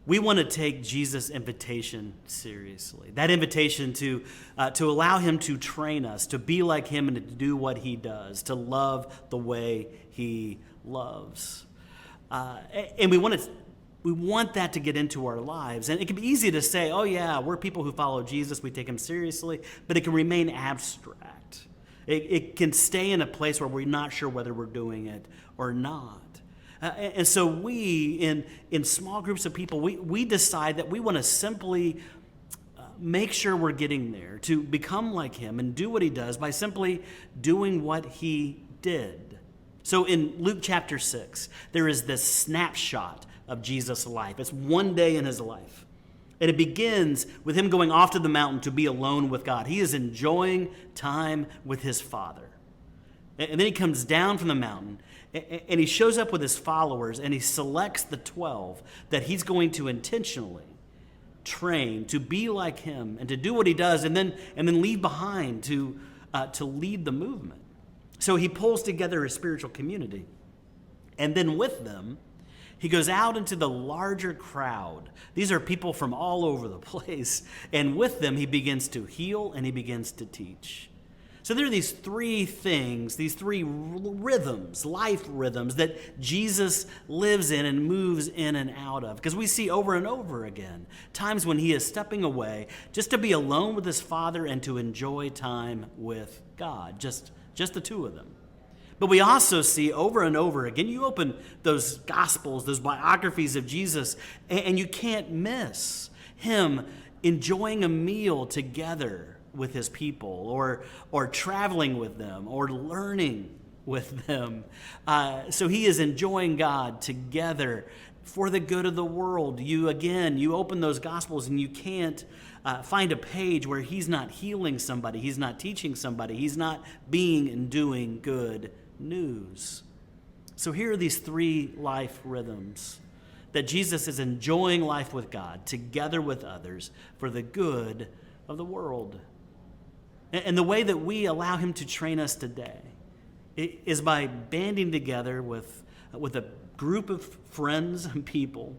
We want to take Jesus' invitation seriously. That invitation to allow him to train us, to be like him and to do what he does, to love the way he loves. And we want that to get into our lives. And it can be easy to say, oh yeah, we're people who follow Jesus, we take him seriously, but it can remain abstract. It can stay in a place where we're not sure whether we're doing it or not. And so we, in small groups of people, we decide that we want to simply make sure we're getting there, to become like him and do what he does by simply doing what he did. So in Luke chapter 6, there is this snapshot of Jesus' life. It's one day in his life. And it begins with him going off to the mountain to be alone with God. He is enjoying time with his Father. And then he comes down from the mountain, and he shows up with his followers, and he selects the 12 that he's going to intentionally train to be like him and to do what he does, and then leave behind to lead the movement. So he pulls together a spiritual community. And then with them, he goes out into the larger crowd. These are people from all over the place. And with them, he begins to heal and he begins to teach. So there are these three things, these three rhythms, life rhythms that Jesus lives in and moves in and out of. Because we see over and over again times when he is stepping away just to be alone with his Father and to enjoy time with God, just the two of them. But we also see over and over again, you open those Gospels, those biographies of Jesus, and you can't miss him enjoying a meal together with his people, or traveling with them, or learning with them. So he is enjoying God together for the good of the world. You open those Gospels and you can't find a page where he's not healing somebody, he's not teaching somebody, he's not being and doing good news. So here are these three life rhythms that Jesus is enjoying life with God together with others for the good of the world. And the way that we allow him to train us today is by banding together with a group of friends and people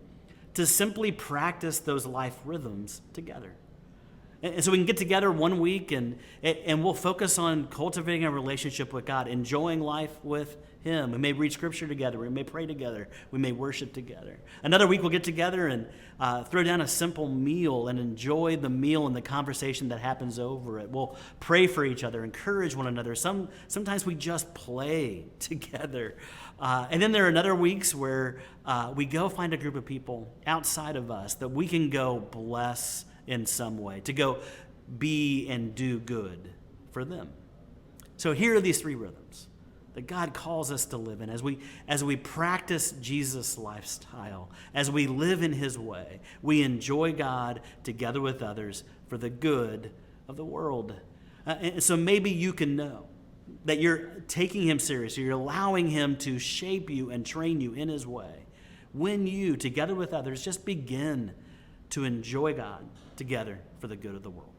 to simply practice those life rhythms together. And so we can get together one week and we'll focus on cultivating a relationship with God, enjoying life with him. We may read scripture together. We may pray together. We may worship together. Another week we'll get together and throw down a simple meal and enjoy the meal and the conversation that happens over it. We'll pray for each other, encourage one another. Sometimes we just play together. And then there are other weeks where we go find a group of people outside of us that we can go bless in some way, to go be and do good for them. So here are these three rhythms that God calls us to live in as we practice Jesus' lifestyle, as we live in his way. We enjoy God together with others for the good of the world. And so maybe you can know that you're taking him seriously, you're allowing him to shape you and train you in his way when you, together with others, just begin to enjoy God together for the good of the world.